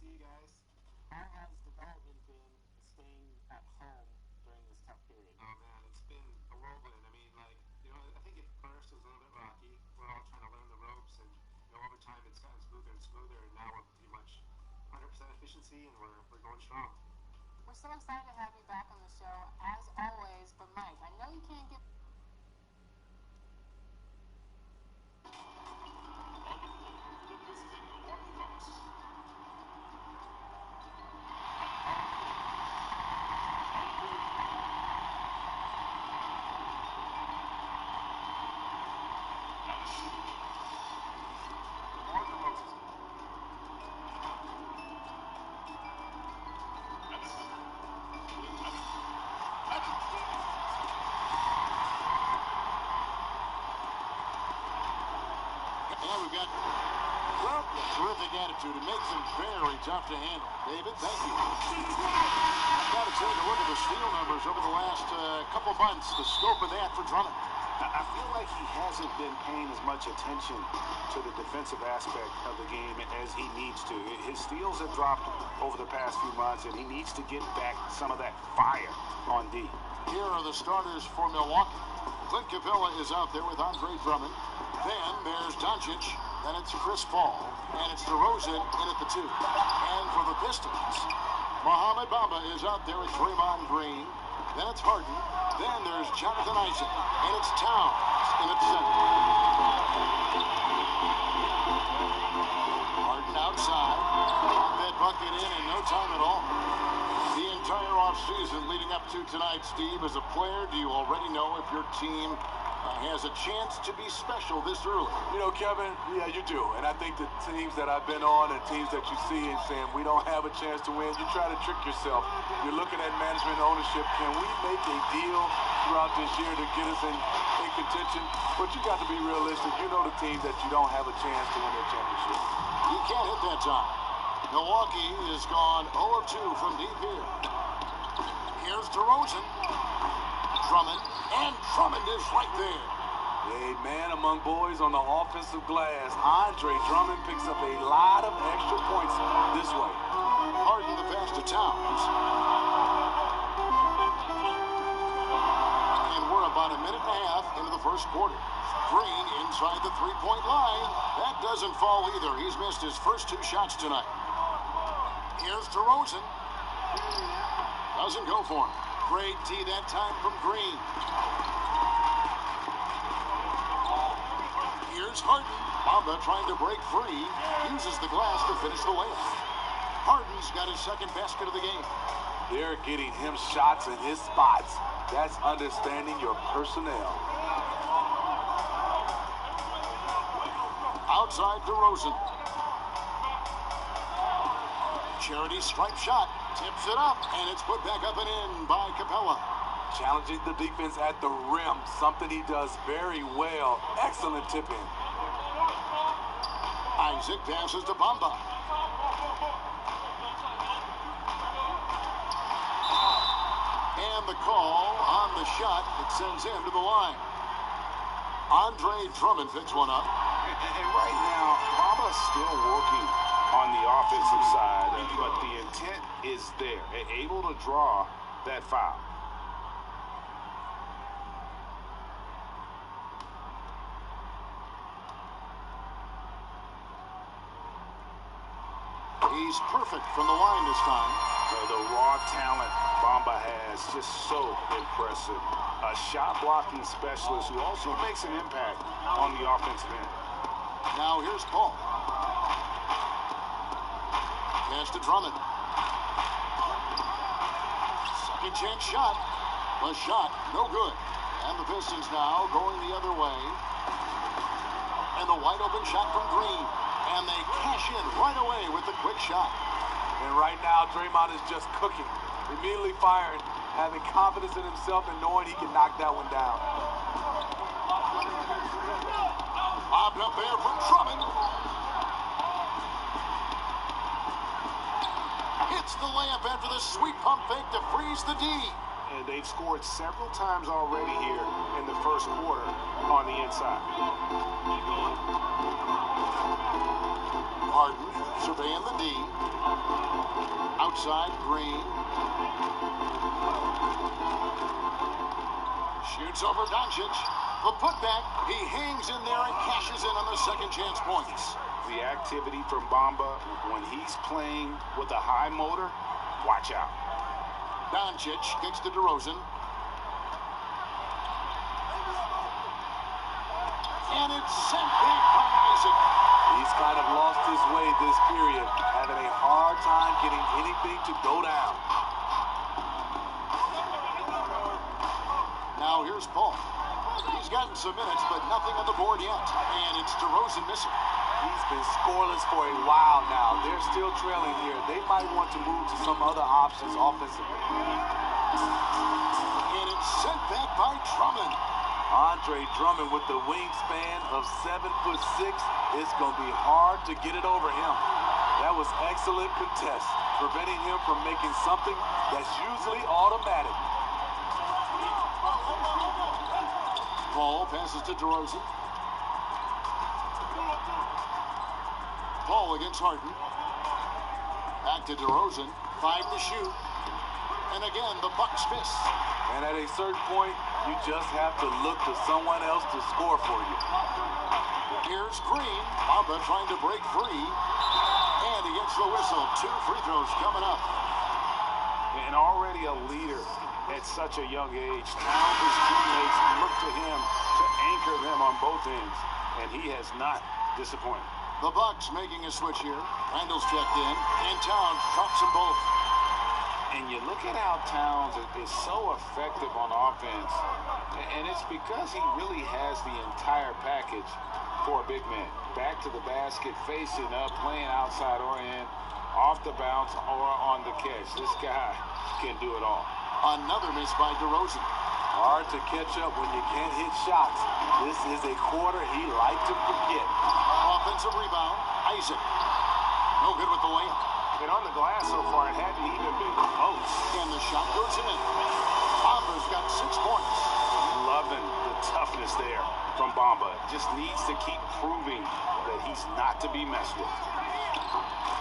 see you guys. How has development been staying at home during this tough period? Oh man, it's been a whirlwind. I mean, I think at first it was a little bit rocky. We're all trying to learn the ropes, and over time it's gotten smoother and smoother, and now we're pretty much 100% efficiency, and we're going strong. We're so excited to have you back on the show, as always. But Mike, I know you can't get terrific attitude. It makes him very tough to handle. David, thank you. I've got to take a look at the steal numbers over the last couple months. The scope of that for Drummond. I feel like he hasn't been paying as much attention to the defensive aspect of the game as he needs to. His steals have dropped over the past few months, and he needs to get back some of that fire on D. Here are the starters for Milwaukee. Clint Capella is out there with Andre Drummond. Then there's Doncic. Then it's Chris Paul. And it's DeRozan in at the 2. And for the Pistons, Mohamed Bamba is out there with Draymond Green. Then it's Harden. Then there's Jonathan Isaac. And it's Towns in at center. Harden outside. Got that bucket in no time at all. The entire offseason leading up to tonight, Steve, as a player, do you already know if your team has a chance to be special this early? You know, Kevin, yeah, you do. And I think the teams that I've been on and teams that you see and saying we don't have a chance to win, you try to trick yourself. You're looking at management ownership. Can we make a deal throughout this year to get us in contention? But you got to be realistic. You know the team that you don't have a chance to win their championship. You can't hit that time. Milwaukee is gone 0 of 2 from deep here. Here's DeRozan. Drummond. And Drummond is right there. A man among boys on the offensive glass. Andre Drummond picks up a lot of extra points this way. Harden the pass to Towns. And we're about a minute and a half into the first quarter. Green inside the three-point line. That doesn't fall either. He's missed his first 2 shots tonight. Here's DeRozan. Doesn't go for him. Great D that time from Green. Here's Harden. Bamba trying to break free. Uses the glass to finish the layup. Harden's got his second basket of the game. They're getting him shots in his spots. That's understanding your personnel. Outside DeRozan. Charity stripe shot. Tips it up, and it's put back up and in by Capella. Challenging the defense at the rim, something he does very well. Excellent tip in. Isaac passes to Bamba. And the call on the shot that sends him to the line. Andre Drummond picks one up. And right now, Bamba's still working on the offensive side, but the intent is there, able to draw that foul. He's perfect from the line this time. The raw talent Bamba has, just so impressive. A shot blocking specialist who also makes an impact on the offensive end. Now here's Paul. Pass to Drummond. Second chance shot. The shot, no good. And the Pistons now going the other way. And the wide open shot from Green. And they cash in right away with the quick shot. And right now, Draymond is just cooking. Immediately firing, having confidence in himself and knowing he can knock that one down. Bobbed up there from Drummond. Hits the layup after the sweet pump fake to freeze the D. And they've scored several times already here in the first quarter on the inside. Harden Surveying the D. Outside, Green. Shoots over Doncic. The putback. He hangs in there and cashes in on the second chance points. The activity from Bamba when he's playing with a high motor, watch out. Doncic kicks to DeRozan. And it's sent back by Isaac. He's kind of lost his way this period, having a hard time getting anything to go down. Now here's Paul. He's gotten some minutes, but nothing on the board yet. And it's DeRozan missing. He's been scoreless for a while now. They're still trailing here. They might want to move to some other options offensively. And it's sent back by Drummond. Andre Drummond with the wingspan of 7'6". It's going to be hard to get it over him. That was excellent contest, preventing him from making something that's usually automatic. Paul passes to DeRozan. Paul against Harden. Back to DeRozan. 5 to shoot. And again, the Bucks miss. And at a certain point, you just have to look to someone else to score for you. Here's Green. Bamba trying to break free. And he gets the whistle. 2 free throws coming up. And already a leader at such a young age. Towns' teammates look to him to anchor them on both ends. And he has not disappointed. The Bucks making a switch here. Randall's checked in. And Towns drops them both. And you look at how Towns is so effective on offense, and it's because he really has the entire package for a big man. Back to the basket, facing up, playing outside or in, off the bounce or on the catch. This guy can do it all. Another miss by DeRozan. Hard to catch up when you can't hit shots. This is a quarter he liked to forget. Offensive rebound. Isaac. No good with the layup. And on the glass so far, it hadn't even been close. And the shot goes in. Bamba's got 6 points. Loving the toughness there from Bamba. Just needs to keep proving that he's not to be messed with.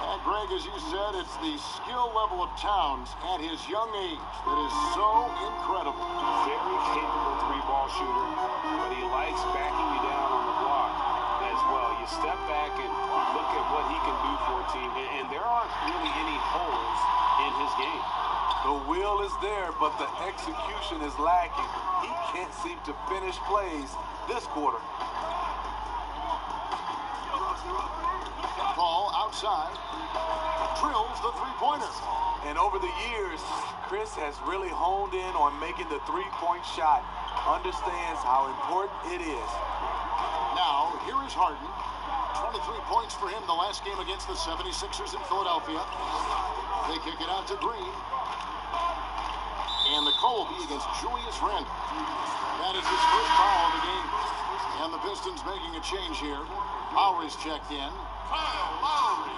And Greg, as you said, it's the skill level of Towns at his young age that is so incredible. Very capable 3-ball shooter, but he likes backing you down on the block as well. You step back and look at what he can do for a team, and there aren't really any holes in his game. The will is there, but the execution is lacking. He can't seem to finish plays this quarter. Paul outside. Drills the 3-pointer. And over the years, Chris has really honed in on making the 3-point shot. Understands how important it is. Now, here is Harden. 23 points for him the last game against the 76ers in Philadelphia. They kick it out to Green. And the call will be against Julius Randle. That is his first foul of the game. And the Pistons making a change here. Lowry's checked in. Kyle Lowry.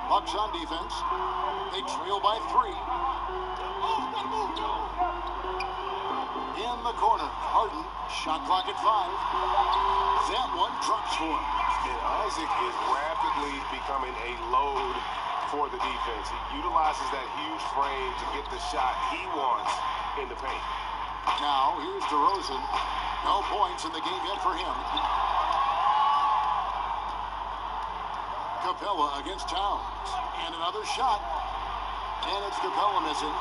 Bucks on defense. They trail by 3. In the corner, Harden, shot clock at 5. That one drops for him. And Isaac is rapidly becoming a load for the defense. He utilizes that huge frame to get the shot he wants in the paint. Now, here's DeRozan. No points in the game yet for him. Capella against Towns. And another shot. And it's Capella missing.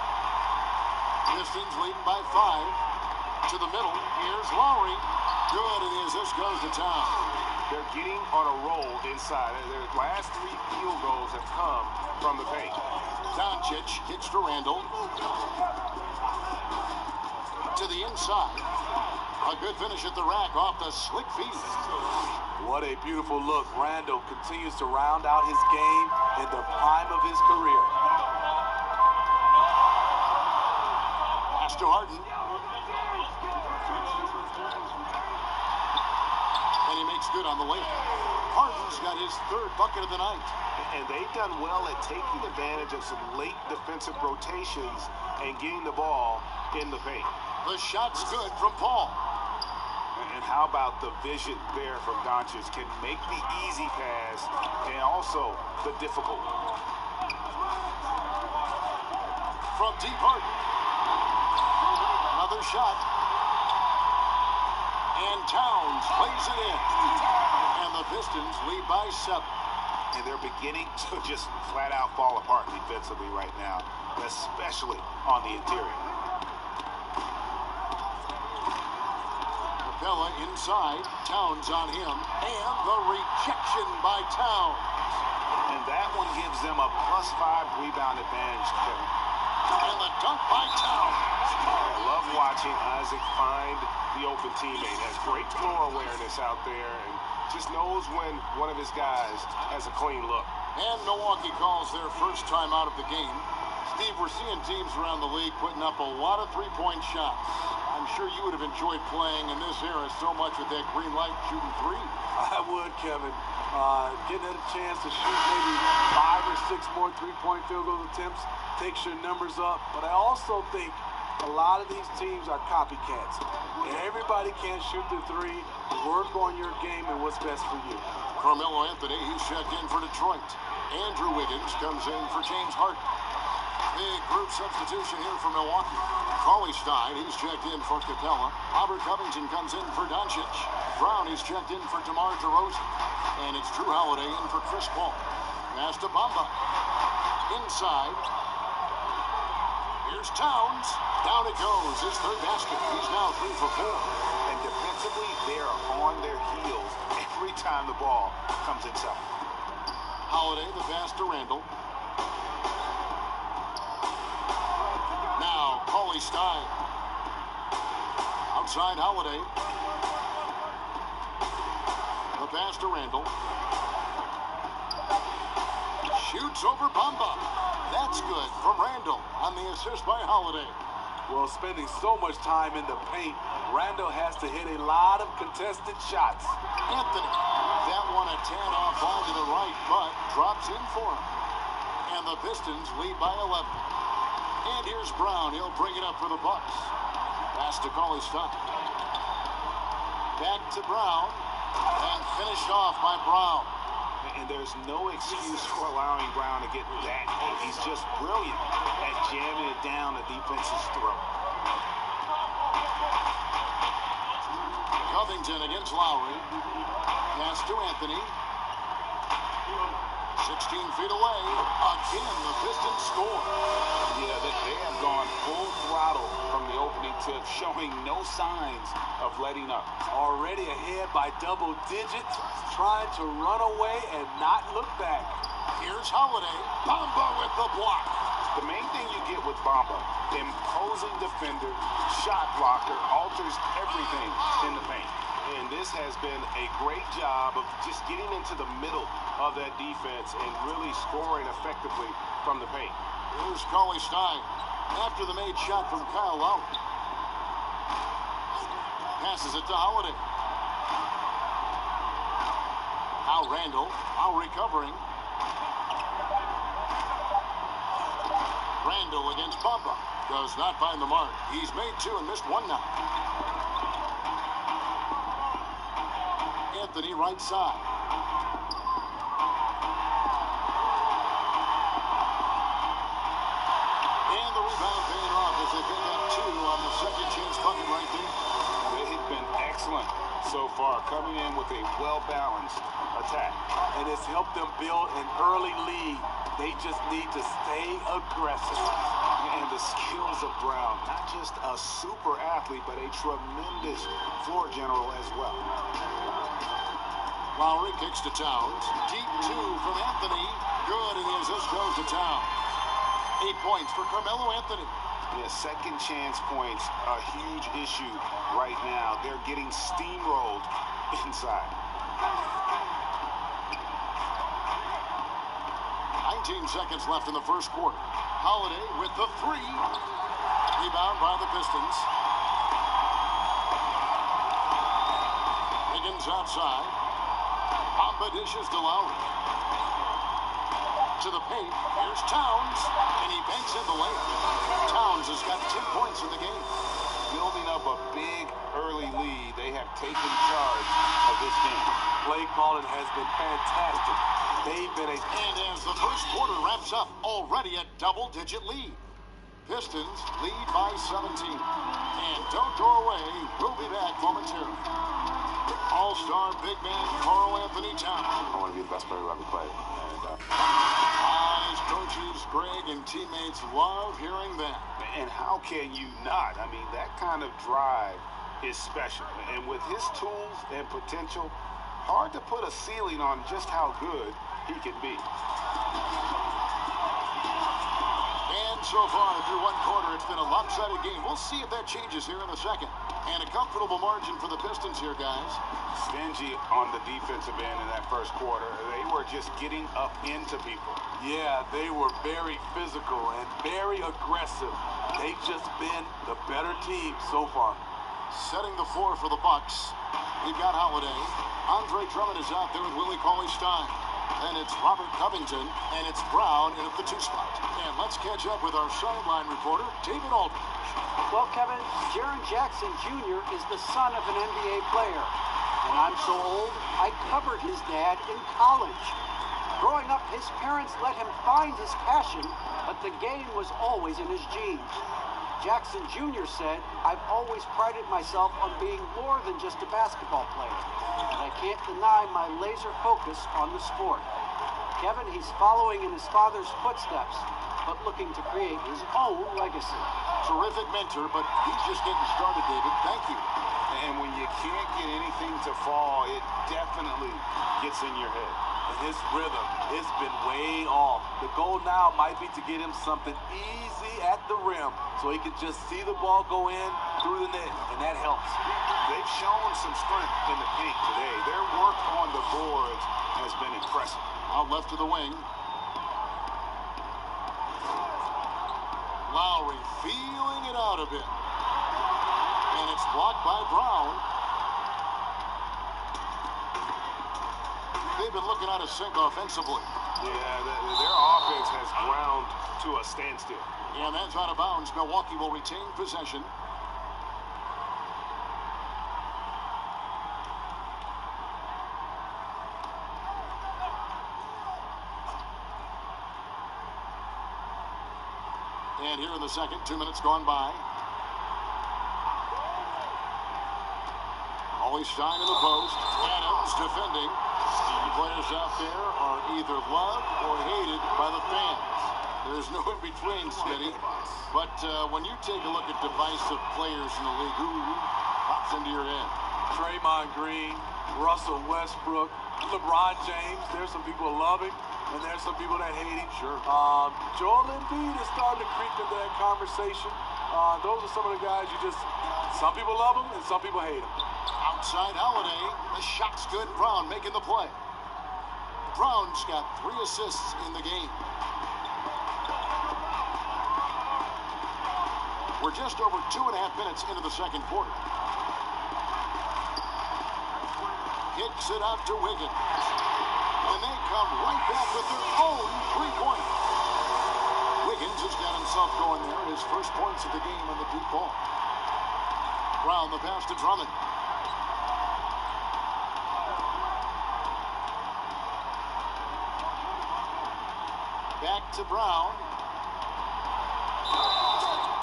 Pistons leading by 5. To the middle. Here's Lowry. Good, it is. This goes to Towns. They're getting on a roll inside. Their last 3 field goals have come from the paint. Doncic kicks to Randall. To the inside. A good finish at the rack off the slick feet. What a beautiful look. Randall continues to round out his game in the prime of his career. Pass to Harden. And he makes good on the layup. Harden's got his 3rd bucket of the night. And they've done well at taking advantage of some late defensive rotations and getting the ball in the paint. The shot's good from Paul. And how about the vision there from Doncic? Can make the easy pass and also the difficult. From deep Harden. Another shot. And Towns lays it in. And the Pistons lead by 7. And they're beginning to just flat out fall apart defensively right now, especially on the interior. Capella inside. Towns on him. And the rejection by Towns. And that one gives them a +5 rebound advantage, Kevin. And the dunk by Towns. I love watching Isaac find the open teammate. Has great floor awareness out there and just knows when one of his guys has a clean look. And Milwaukee calls their first time out of the game. Steve, we're seeing teams around the league putting up a lot of three-point shots. I'm sure you would have enjoyed playing in this era so much with that green light shooting three. I would, Kevin. Getting a chance to shoot maybe 5 or 6 more three-point field goal attempts takes your numbers up. But I also think a lot of these teams are copycats. And everybody can't shoot the three. Work on your game and what's best for you. Carmelo Anthony, he's checked in for Detroit. Andrew Wiggins comes in for James Harden. Big group substitution here for Milwaukee. Cauley Stein, he's checked in for Capella. Robert Covington comes in for Doncic. Brown, he's checked in for DeMar DeRozan. And it's Drew Holiday in for Chris Paul. Pass to Bamba. Inside. Here's Towns. Down it goes. His third basket. He's now 3 for 4. And defensively, they're on their heels every time the ball comes inside. Holiday, the pass to Randall. Now, Cauley Stein. Outside Holiday. The pass to Randall. Shoots over Bamba. That's good from Randall on the assist by Holiday. Well, spending so much time in the paint, Randall has to hit a lot of contested shots. Anthony. That one a tan-off ball to the right, but drops in for him. And the Pistons lead by 11. And here's Brown. He'll bring it up for the Bucks. Pass to Cauley Stein. Back to Brown. And finished off by Brown. And there's no excuse for allowing Brown to get that. He's just brilliant at jamming it down the defense's throat. Covington against Lowry. Pass to Anthony. 16 feet away. Again, the Pistons score. Yeah, they have gone full throttle from the opening tip, showing no signs of letting up. Already ahead by double digits, trying to run away and not look back. Here's Holiday. Bamba with the block. The main thing you get with Bamba, imposing defender, shot blocker, alters everything in the paint. And this has been a great job of just getting into the middle of that defense and really scoring effectively from the paint. Here's Cauley Stein after the made shot from Kyle Lowry. Passes it to Holiday. Now Randall. Lowry covering. Randall against Bamba. Does not find the mark. He's made 2 and missed 1 now. Anthony right side. And the rebound paying off as they pick up 2 on the second chance bucket right there. They've been excellent so far, coming in with a well-balanced attack. And it's helped them build an early lead. They just need to stay aggressive. And the skills of Brown, not just a super athlete, but a tremendous floor general as well. Lowry kicks to Towns. Deep 2 from Anthony. Good, and the assist goes to Towns. 8 points for Carmelo Anthony. Yeah, second chance points, a huge issue right now. They're getting steamrolled inside. 19 seconds left in the first quarter. Holiday with the 3. Rebound by the Pistons. Higgins outside. Bamba dishes to Lowry. To the paint. Here's Towns. And he banks in the layup. Towns has got 10 points in the game. Building up a big early lead. They have taken calling has been fantastic. They've been a... And as the first quarter wraps up, already a double-digit lead. Pistons lead by 17. And don't go away, we'll be back momentarily. All-star big man Karl Anthony Towns. I want to be the best player who ever played. Eyes, coaches, Greg, and teammates love hearing that. And how can you not? I mean, that kind of drive is special. And with his tools and potential, hard to put a ceiling on just how good he can be. And so far, through one quarter, it's been a lopsided game. We'll see if that changes here in the second. And a comfortable margin for the Pistons here, guys. Stingy on the defensive end in that first quarter. They were just getting up into people. Yeah, they were very physical and very aggressive. They've just been the better team so far. Setting the floor for the Bucks, we've got Holiday. Andre Drummond is out there with Willie Cauley-Stein. Then it's Robert Covington, and it's Brown in at the 2 spot. And let's catch up with our sideline reporter, David Aldridge. Well, Kevin, Jaren Jackson Jr. is the son of an NBA player. And I'm so old, I covered his dad in college. Growing up, his parents let him find his passion, but the game was always in his genes. Jackson Jr. said, "I've always prided myself on being more than just a basketball player, and I can't deny my laser focus on the sport." Kevin, he's following in his father's footsteps, but looking to create his own legacy. Terrific mentor, but he's just getting started, David. Thank you. And when you can't get anything to fall, it definitely gets in your head. And his rhythm, it's been way off. The goal now might be to get him something easy at the rim so he can just see the ball go in through the net, and that helps. They've shown some strength in the paint today. Their work on the boards has been impressive. Out left to the wing. Lowry feeling it out a bit. And it's blocked by Brown. They've been looking out of sync offensively. Yeah, their offense has ground to a standstill. And that's out of bounds. Milwaukee will retain possession. And here in the second, 2 minutes gone by. Cauley-Stein in the post. Adams defending. The players out there are either loved or hated by the fans. There's no in between, Smitty. But when you take a look at divisive players in the league, who pops into your head? Draymond Green, Russell Westbrook, LeBron James. There's some people who love him, and there's some people that hate him. Sure. Joel Embiid is starting to creep into that conversation. Those are some of the guys some people love him and some people hate him. Outside Holiday, the shot's good. Brown making the play. Brown's got 3 assists in the game. We're just over 2.5 minutes into the second quarter. Kicks it out to Wiggins. And they come right back with their own 3-point. Wiggins has got himself going there. His first points of the game on the deep ball. Brown, the pass to Drummond. Back to Brown.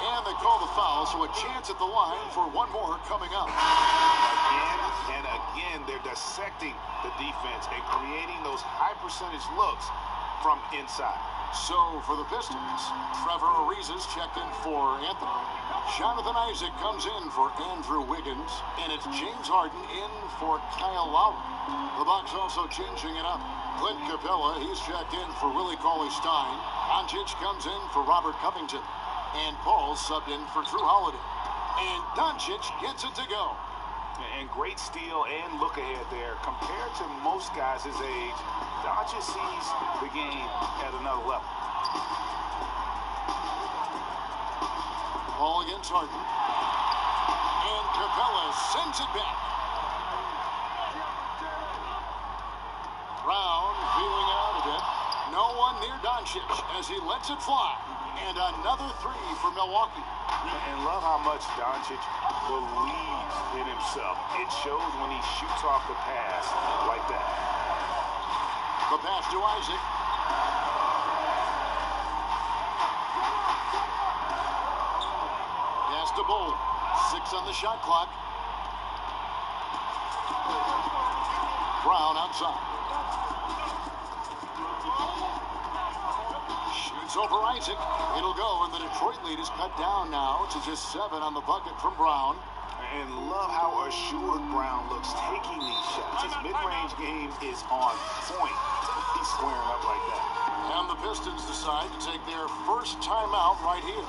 And they call the foul, so a chance at the line for one more coming up. Again and again, they're dissecting the defense and creating those high percentage looks from inside. So for the Pistons, Trevor Ariza's checked in for Anthony. Jonathan Isaac comes in for Andrew Wiggins. And it's James Harden in for Kyle Lowry. The Bucks also changing it up. Clint Capella, he's checked in for Willie Cauley-Stein. Doncic comes in for Robert Covington. And Paul subbed in for Drew Holiday. And Doncic gets it to go. And great steal and look ahead there. Compared to most guys his age, Doncic sees the game at another level. Ball against Harden. And Capella sends it back. Brown feeling out a bit. No one near Doncic as he lets it fly. And another 3 for Milwaukee. And love how much Doncic believes in himself. up. It shows when he shoots off the pass like that. The pass to Isaac. Pass to Bull. 6 on the shot clock. Brown outside. Shoots over Isaac. It'll go, and the Detroit lead is cut down now to just 7 on the bucket from Brown. And love how assured Brown looks taking these shots. His mid-range game is on point. He's squaring up like that. And the Pistons decide to take their first timeout right here.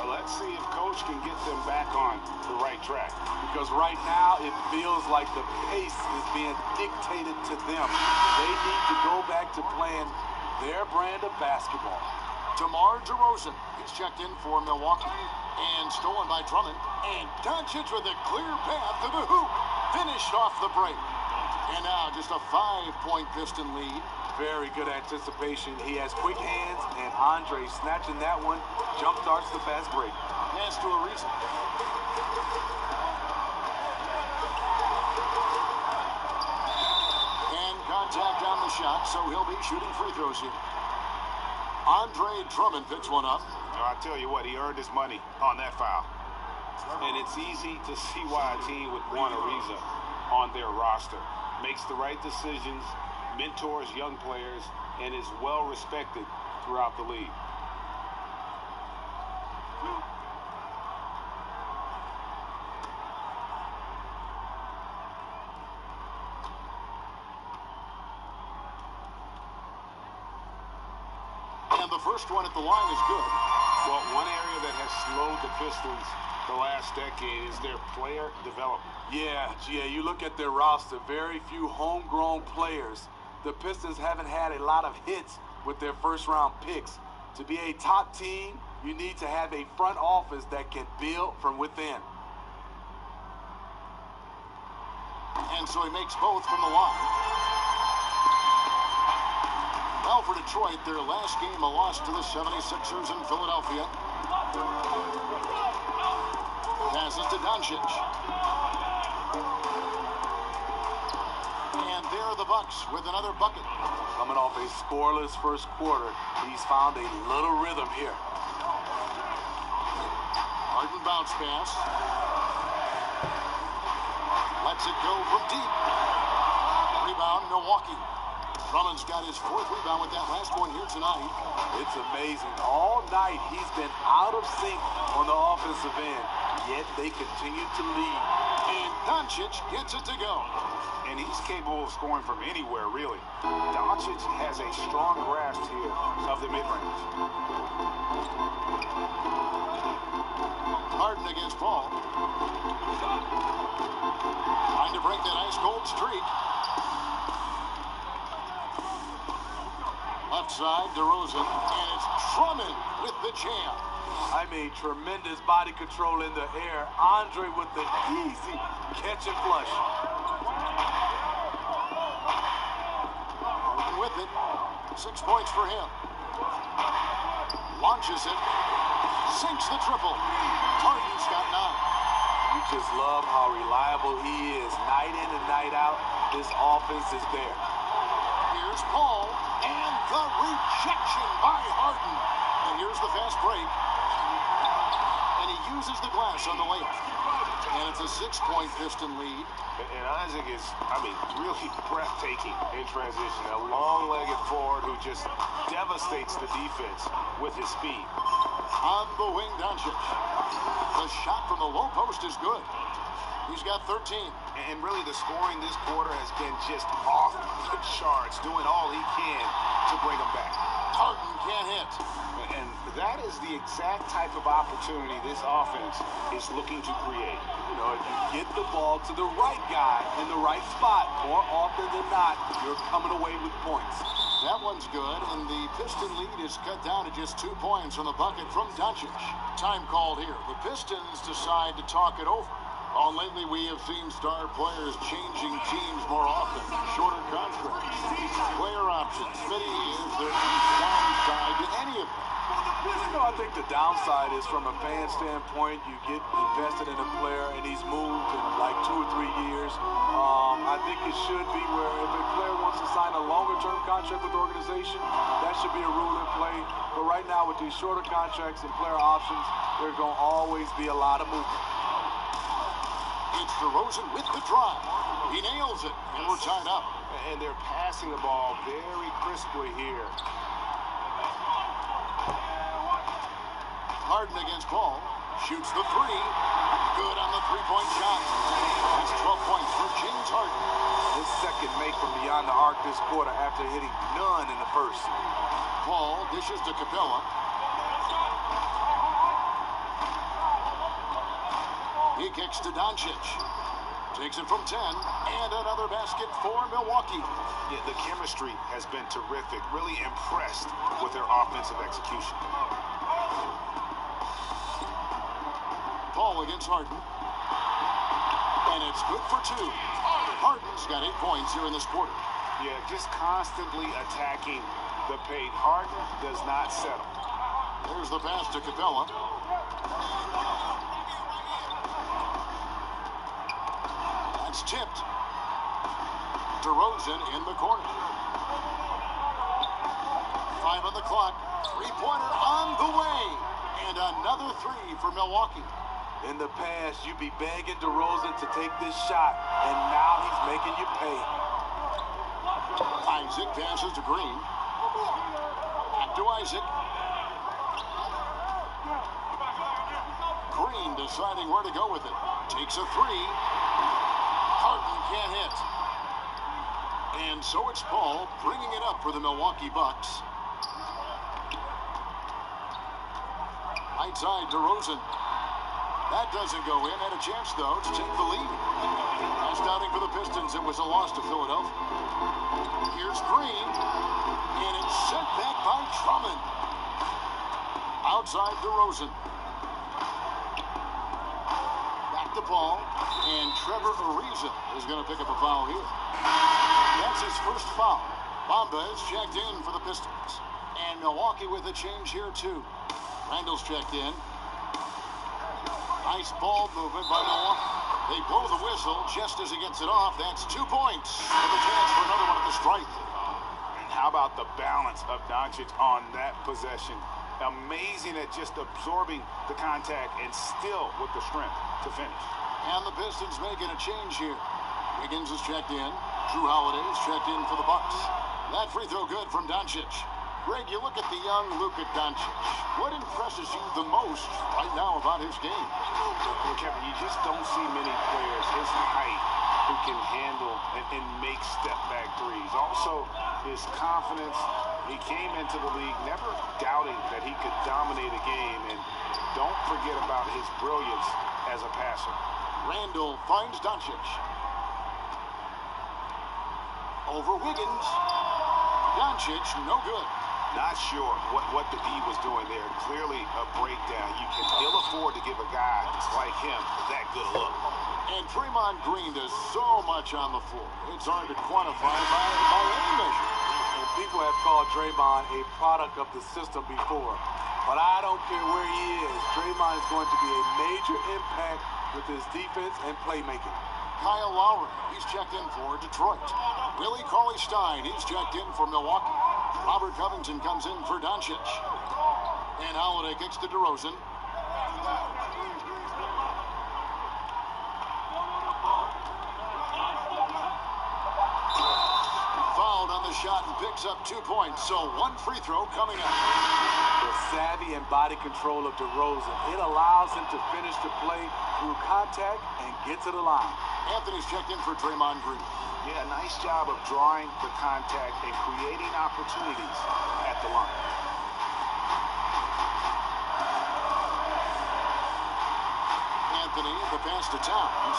Let's see if Coach can get them back on the right track. Because right now it feels like the pace is being dictated to them. They need to go back to playing their brand of basketball. DeMar DeRozan, he's checked in for Milwaukee. And stolen by Drummond. And Doncic with a clear path to the hoop. Finished off the break. And now just a 5-point Piston lead. Very good anticipation. He has quick hands, and Andre snatching that one jump starts the fast break. Pass to Ariza. And contact on the shot, so he'll be shooting free throws here. Andre Drummond picks one up. I tell you what, he earned his money on that foul. And it's easy to see why a team would want Ariza on their roster. Makes the right decisions, mentors young players, and is well respected throughout the league. And the first one at the line is good. Well, one area that has slowed the Pistons the last decade is their player development. Yeah, you look at their roster, very few homegrown players. The Pistons haven't had a lot of hits with their first-round picks. To be a top team, you need to have a front office that can build from within. And so he makes both from the line. Well, for Detroit, their last game a loss to the 76ers in Philadelphia. Passes to Doncic. And there are the Bucks with another bucket. Coming off a scoreless first quarter, he's found a little rhythm here. Harden bounce pass. Lets it go from deep. Rebound, Milwaukee. Drummond's got his 4th rebound with that last one here tonight. It's amazing. All night he's been out of sync on the offensive end, yet they continue to lead. And Doncic gets it to go. And he's capable of scoring from anywhere, really. Doncic has a strong grasp here of the mid-range. Harden against Paul. Trying to break that ice-cold streak. Left side, DeRozan, and it's Drummond with the jam. I mean, tremendous body control in the air. Andre with the easy catch and flush. Harden with it. 6 points for him. Launches it. Sinks the triple. Harden's got 9. You just love how reliable he is. Night in and night out, this offense is there. Here's Paul. And the rejection by Harden. And here's the fast break. And he uses the glass on the layup. And it's a 6-point Piston lead. And Isaac is, really breathtaking in transition. A long-legged forward who just devastates the defense with his speed. On the wing, Doncic. The shot from the low post is good. He's got 13. And really, the scoring this quarter has been just off the charts, doing all he can to bring them back. Harden can't hit. And that is the exact type of opportunity this offense is looking to create. You know, if you get the ball to the right guy in the right spot, more often than not, you're coming away with points. That one's good, and the Piston lead is cut down to just 2 points on the bucket from Doncic. Time called here. The Pistons decide to talk it over. Lately, we have seen star players changing teams more often. Shorter contracts, player options. Smitty, is there any downside to any of them? You know, I think the downside is from a fan standpoint, you get invested in a player and he's moved in like 2 or 3 players. I think it should be where if a player wants to sign a longer-term contract with the organization, that should be a rule in play. But right now, with these shorter contracts and player options, there's going to always be a lot of movement. It's DeRozan with the drive. He nails it, and we're tied up. And they're passing the ball very crisply here. Harden against Paul. Shoots the three. Good on the three-point shot. That's 12 points for James Harden. His second make from beyond the arc this quarter after hitting none in the first. Paul dishes to Capella. He kicks to Doncic. Takes it from 10. And another basket for Milwaukee. Yeah, the chemistry has been terrific. Really impressed with their offensive execution. Paul against Harden. And it's good for two. Harden's got 8 points here in this quarter. Yeah, just constantly attacking the paint. Harden does not settle. There's the pass to Capella. That's tipped. DeRozan in the corner. 5 on the clock. Three-pointer on the way. And another three for Milwaukee. In the past, you'd be begging DeRozan to take this shot, and now he's making you pay. Isaac passes to Green. Back to Isaac. Green deciding where to go with it. Takes a three. Harden can't hit. And so it's Paul bringing it up for the Milwaukee Bucks. Right side, DeRozan. That doesn't go in. Had a chance, though, to take the lead. Astounding for the Pistons. It was a loss to Philadelphia. Here's Green. And it's sent back by Drummond. Outside DeRozan. Back to Paul. And Trevor Ariza is going to pick up a foul here. That's his first foul. Bamba is checked in for the Pistons. And Milwaukee with a change here, too. Randall's checked in. Nice ball movement by Milwaukee. They blow the whistle just as he gets it off. That's 2 points. With a chance for another one at the stripe. And how about the balance of Doncic on that possession? Amazing at just absorbing the contact and still with the strength to finish. And the Pistons making a change here. Wiggins is checked in. Drew Holiday is checked in for the Bucks. That free throw good from Doncic. Greg, you look at the young Luka Doncic. What impresses you the most right now about his game? Well, Kevin, you just don't see many players his height who can handle and make step-back threes. Also, his confidence. He came into the league never doubting that he could dominate a game. And don't forget about his brilliance as a passer. Randall finds Doncic. Over Wiggins. Doncic, no good. Not sure what the D was doing there. Clearly a breakdown. You can ill afford to give a guy like him that good a look. And Draymond Green does so much on the floor. It's hard to quantify by any measure. And people have called Draymond a product of the system before. But I don't care where he is. Draymond is going to be a major impact with his defense and playmaking. Kyle Lowry, he's checked in for Detroit. Willie Cauley-Stein, he's checked in for Milwaukee. Robert Covington comes in for Doncic. And Holiday kicks to DeRozan. Fouled on the shot and picks up 2 points. So one free throw coming up. The savvy and body control of DeRozan. It allows him to finish the play through contact and get to the line. Anthony's checked in for Draymond Green. Yeah, nice job of drawing the contact and creating opportunities at the line. Anthony, the pass to Towns.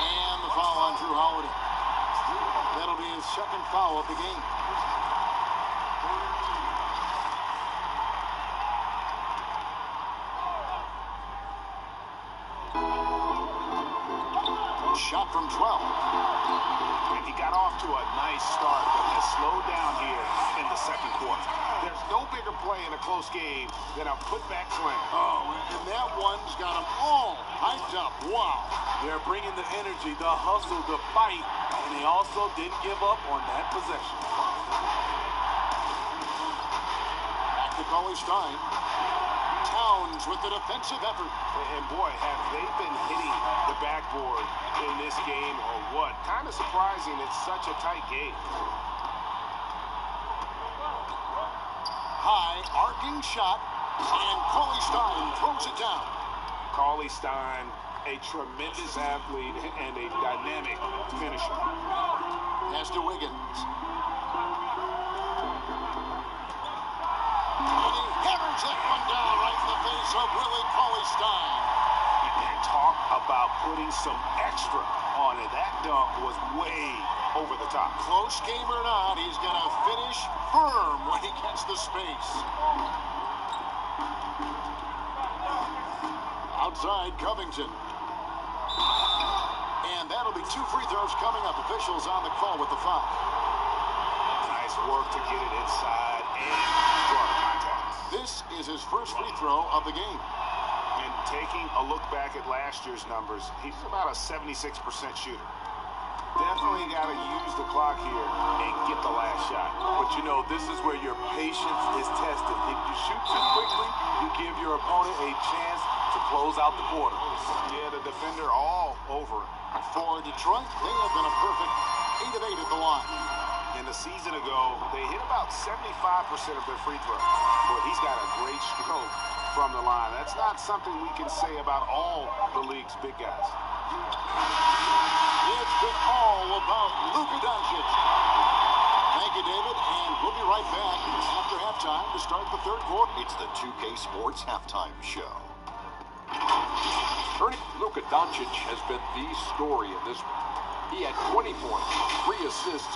And the foul on Drew Holiday. That'll be his second foul of the game. Shot from 12. And he got off to a nice start, but has slowed down here in the second quarter. There's no bigger play in a close game than a putback slam. Oh, and that one's got them all hyped up. Wow. They're bringing the energy, the hustle, the fight, and they also didn't give up on that possession. Back to Coley Stein. Towns with the defensive effort. And boy, have they been hitting the backboard in this game or what? Kind of surprising it's such a tight game. High arcing shot, and Coley Stein throws it down. Coley Stein, a tremendous athlete and a dynamic finisher. Pass to Wiggins. And he hammers that one down right in the face of Willie Coley Stein. And talk about putting some extra on it. That dunk was way over the top. Close game or not, he's going to finish firm when he gets the space. Outside Covington. And that'll be 2 free throws coming up. Officials on the call with the foul. Nice work to get it inside and draw the contact. This is his first free throw of the game. And taking a look back at last year's numbers, he's about a 76% shooter. Definitely got to use the clock here and get the last shot. But you know, this is where your patience is tested. If you shoot too quickly, you give your opponent a chance to close out the quarter. Yeah, the defender all over it. For Detroit, they have been a perfect 8 of 8 at the line. And a season ago, they hit about 75% of their free throws. But he's got a great stroke from the line. That's not something we can say about all the league's big guys. It's been all about Luka Doncic. Thank you, David, and we'll be right back after halftime to start the third quarter. It's the 2K Sports Halftime Show. Luka Doncic has been the story in this one. He had 20 points, 3 assists.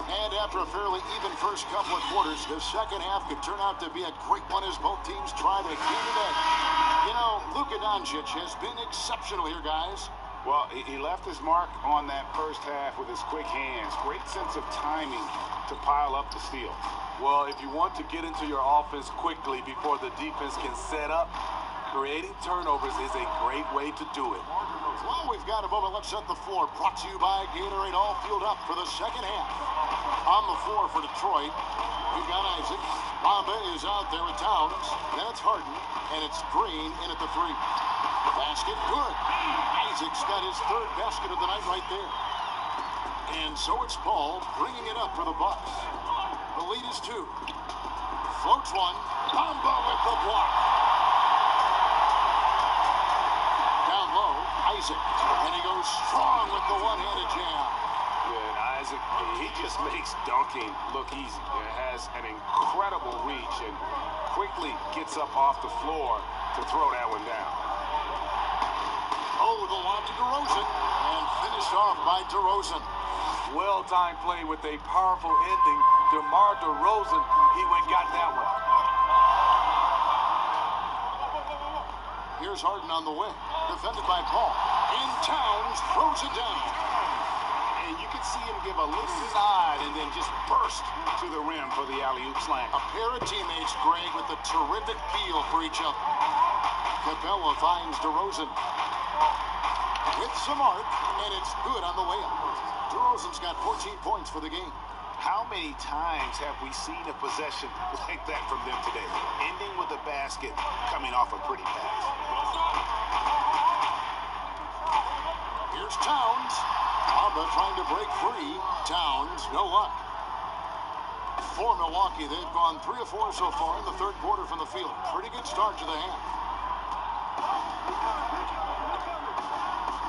And after a fairly even first couple of quarters, the second half could turn out to be a great one as both teams try to gain an edge. You know, Luka Doncic has been exceptional here, guys. Well, he left his mark on that first half with his quick hands. Great sense of timing to pile up the steal. Well, if you want to get into your offense quickly before the defense can set up, creating turnovers is a great way to do it. Well, we've got a moment. Let's set the floor. Brought to you by Gatorade, all fueled up for the second half. On the floor for Detroit, we've got Isaac. Bomba is out there with Towns. Then it's Harden, and it's Green in at the 3. Basket, good. Isaac's got his 3rd basket of the night right there. And so it's Paul bringing it up for the Bucks. The lead is 2. Floats one. Bomba with the block. Down low, Isaac. And he goes strong with the one-handed jam. Yeah, and Isaac, he just makes dunking look easy. He has an incredible reach and quickly gets up off the floor to throw that one down. Oh, the lob to DeRozan. And finished off by DeRozan. Well-timed play with a powerful ending. DeMar DeRozan, he went and got that one. Here's Harden on the wing. Defended by Paul. And Towns throws it down. And you can see him give a little side and then just burst to the rim for the alley-oop slam. A pair of teammates, Greg, with a terrific feel for each other. Capella finds DeRozan with some art, and it's good on the way up. DeRozan's got 14 points for the game. How many times have we seen a possession like that from them today? Ending with a basket, coming off a pretty pass. Here's Towns. Alba trying to break free. Towns, no luck. For Milwaukee, they've gone 3 of 4 so far in the third quarter from the field. Pretty good start to the half.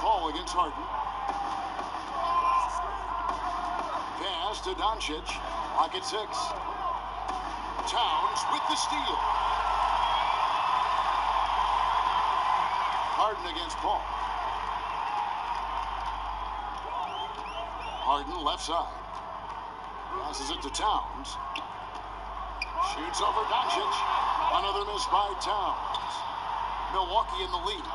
Paul against Harden. Pass to Doncic. Pocket 6. Towns with the steal. Harden against Paul. Harden left side. Passes it to Towns. Shoots over Doncic. Another miss by Towns. Milwaukee in the lead.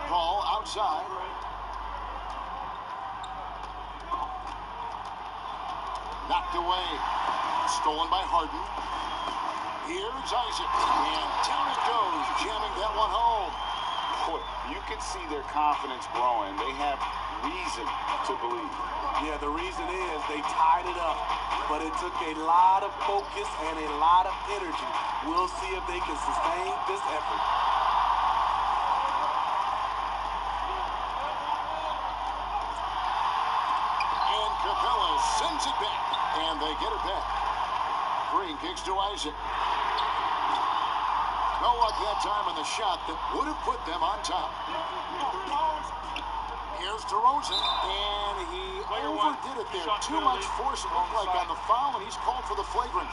Ball outside. Knocked away. Stolen by Harden. Here's Isaac. And down it goes, jamming that one home. Boy, you can see their confidence growing. They have reason to believe. Yeah, the reason is they tied it up. But it took a lot of focus and a lot of energy. We'll see if they can sustain this effort. And Capella sends it back. And they get it back. Green kicks to Isaac. No luck that time on the shot that would have put them on top. Here's DeRozan, and he overdid it there. Too much force, it looked like, on the foul, and he's called for the flagrant.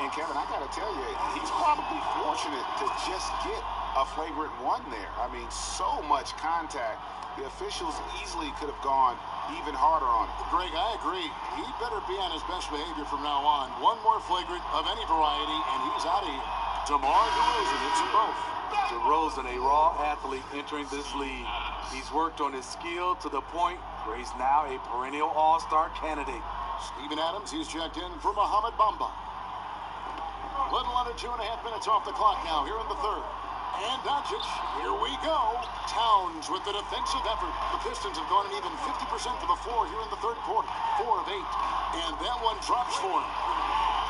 And Kevin, I got to tell you, he's probably fortunate to just get a flagrant one there. I mean, so much contact. The officials easily could have gone even harder on it. Greg, I agree. He better be on his best behavior from now on. One more flagrant of any variety, and he's out of here. DeMar DeRozan hits them both. DeRozan, a raw athlete entering this league. He's worked on his skill to the point where he's now a perennial all-star candidate. Steven Adams, he's checked in for Mohamed Bamba. Little under 2.5 minutes off the clock now here in the third. And Doncic, here we go. Towns with the defensive effort. The Pistons have gone an even 50% to the floor here in the third quarter. 4 of 8. And that one drops for him.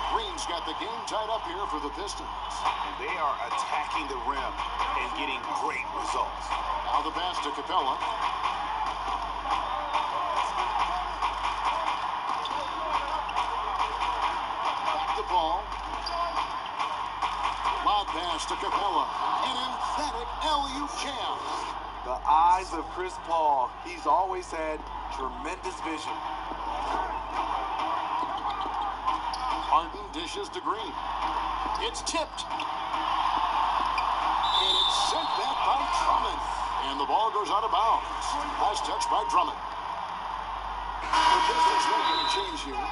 Green's got the game tied up here for the Pistons. And they are attacking the rim and getting great results. Now the pass to Capella. Back the ball. Lob pass to Capella. An emphatic alley-oop jam. The eyes of Chris Paul. He's always had tremendous vision. Harden dishes to Green. It's tipped. And it's sent back by Drummond. And the ball goes out of bounds. Last touch by Drummond. The Pistons making a change here.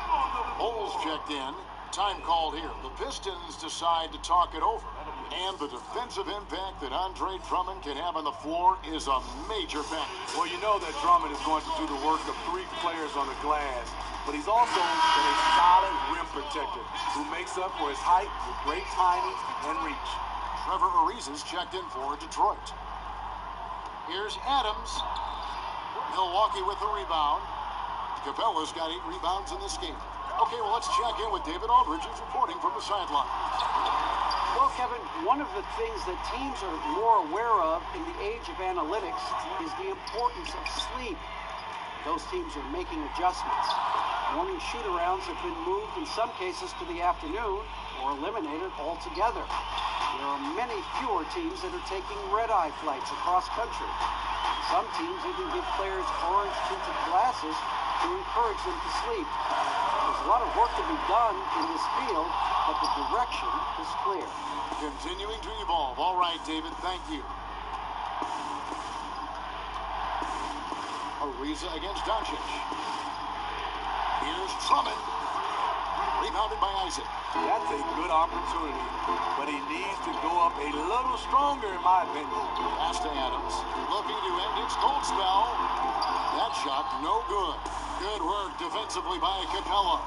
Bowles checked in. Time called here. The Pistons decide to talk it over. And the defensive impact that Andre Drummond can have on the floor is a major factor. Well, you know that Drummond is going to do the work of 3 players on the glass. But he's also been a solid rim protector who makes up for his height with great timing and reach. Trevor Ariza's checked in for Detroit. Here's Adams. Milwaukee with the rebound. Capella's got 8 rebounds in this game. Okay, well, let's check in with David Aldridge, who's reporting from the sideline. Well, Kevin, one of the things that teams are more aware of in the age of analytics is the importance of sleep. Those teams are making adjustments. Morning shoot-arounds have been moved in some cases to the afternoon or eliminated altogether. There are many fewer teams that are taking red-eye flights across country. Some teams even give players orange-tinted glasses to encourage them to sleep. There's a lot of work to be done in this field, but the direction is clear. Continuing to evolve. All right, David, thank you. Ariza against Doncic. Here's Drummond. Rebounded by Isaac. That's a good opportunity, but he needs to go up a little stronger, in my opinion. Pass to Adams. Looking to end its cold spell. That shot, no good. Good work defensively by Capella.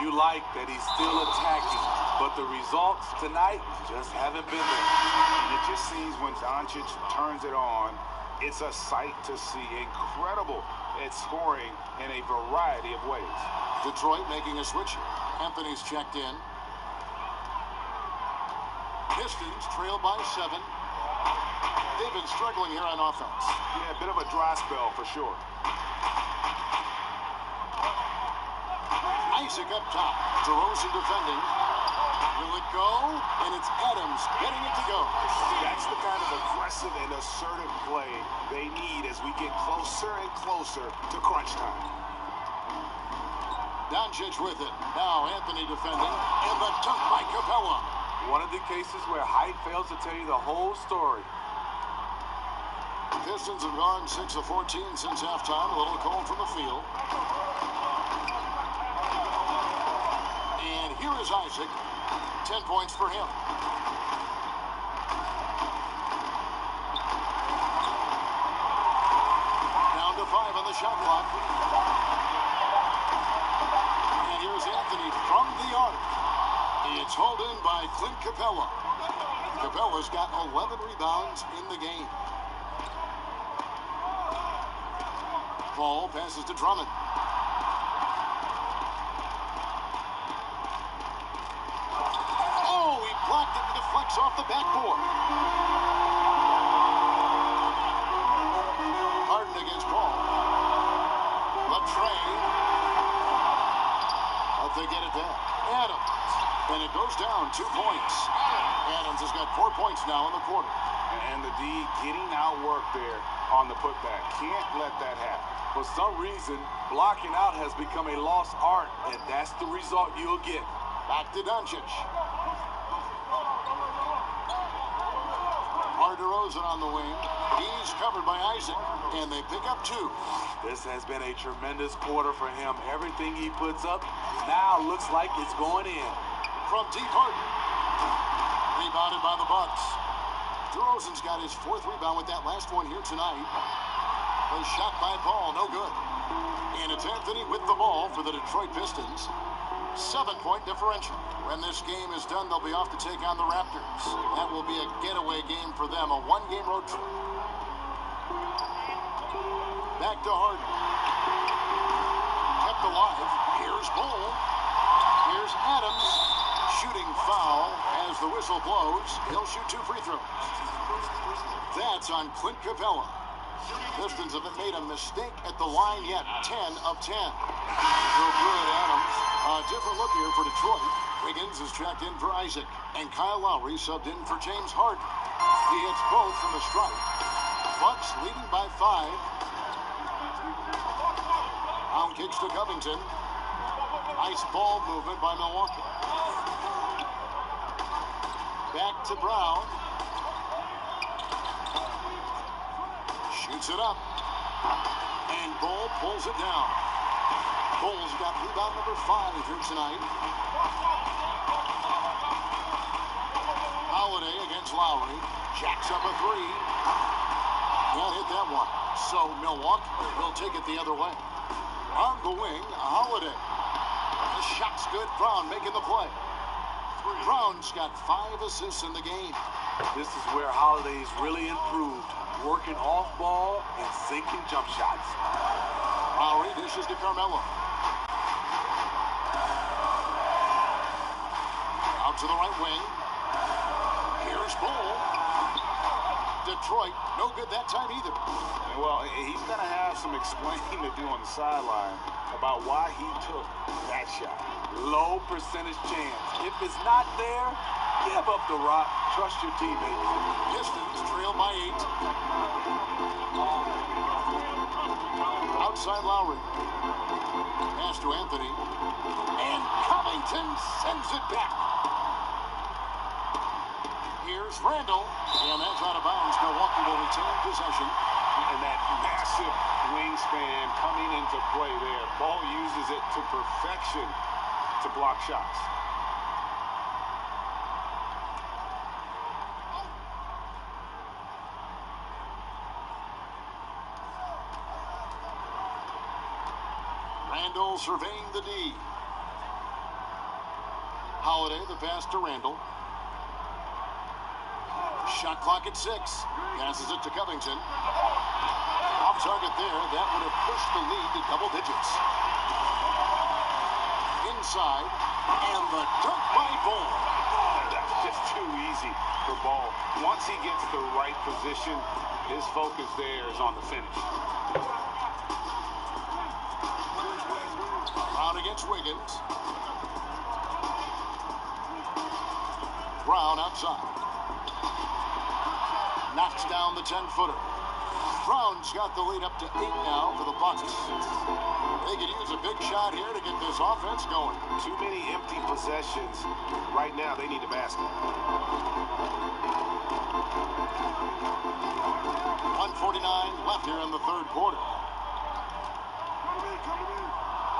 You like that he's still attacking, but the results tonight just haven't been there. And it just seems when Doncic turns it on, it's a sight to see. Incredible at scoring in a variety of ways. Detroit making a switch. Anthony's checked in. Pistons trail by 7. They've been struggling here on offense. Yeah, a bit of a dry spell for sure. Isaac up top. DeRozan defending. Will it go? And it's Adams getting it to go. That's the kind of aggressive and assertive play they need as we get closer and closer to crunch time. Doncic with it. Now Anthony defending. And the dunk by Capella. One of the cases where height fails to tell you the whole story. The Pistons have gone 6 of 14 since halftime. A little cold from the field. And here is Isaac. 10 points for him. Down to 5 on the shot clock. And here's Anthony from the arc. It's hauled in by Clint Capella. Capella's got 11 rebounds in the game. Ball passes to Drummond. Oh, he blocked it and deflects off the backboard. Harden against Paul. Latrey. Hope they get it back. Adams. And it goes down 2 points. Adams has got 4 points now in the quarter. And the D getting outworked there on the putback. Can't let that happen. For some reason, blocking out has become a lost art, and that's the result you'll get. Back to Doncic. Mar DeRozan on the wing. He's covered by Isaac, and they pick up 2. This has been a tremendous quarter for him. Everything he puts up now looks like it's going in. From deep, Harden. Rebounded by the Bucks. DeRozan's got his 4th rebound with that last one here tonight. A shot by Paul, no good. And it's Anthony with the ball for the Detroit Pistons. 7-point differential. When this game is done, they'll be off to take on the Raptors. That will be a getaway game for them, a 1-game road trip. Back to Harden. Kept alive. Here's Bull. Here's Adams. Shooting foul as the whistle blows. He'll shoot 2 free throws. That's on Clint Capella. Pistons haven't made a mistake at the line yet. 10 of 10. So good, Adams. A different look here for Detroit. Wiggins is checked in for Isaac. And Kyle Lowry subbed in for James Harden. He hits both from the stripe. Bucks leading by 5. Pound kicks to Covington. Nice ball movement by Milwaukee. Back to Brown. Shoots it up. And Bull pulls it down. Bull's got rebound number 5 here tonight. Holiday against Lowry. Jacks up a 3. Can't hit that one. So Milwaukee will take it the other way. On the wing, Holiday. The shot's good. Brown making the play. Brown's got 5 assists in the game. This is where Holiday's really improved, working off ball and sinking jump shots. Lowry dishes to Carmelo. Out to the right wing. Here's Bull. Detroit, no good that time either. Well, he's going to have some explaining to do on the sideline about why he took that shot. Low percentage chance. If it's not there, give up the rock. Trust your teammates. Pistons trail by 8. Outside Lowry. Pass to Anthony. And Covington sends it back. Here's Randall. And that's out of bounds. Milwaukee will retain possession. And that massive wingspan coming into play there. Ball uses it to perfection to block shots. Randall surveying the D. Holiday, the pass to Randall. Shot clock at 6. Passes it to Covington. Off target there. That would have pushed the lead to double digits. Inside. And the dunk by Bull. That's just too easy for Ball. Once he gets the right position, his focus there is on the finish. Brown against Wiggins. Brown outside. Knocks down the 10-footer. Brown's got the lead up to 8 now for the Bucks. They could use a big shot here to get this offense going. Too many empty possessions. Right now, they need a basket. 1:49 left here in the third quarter.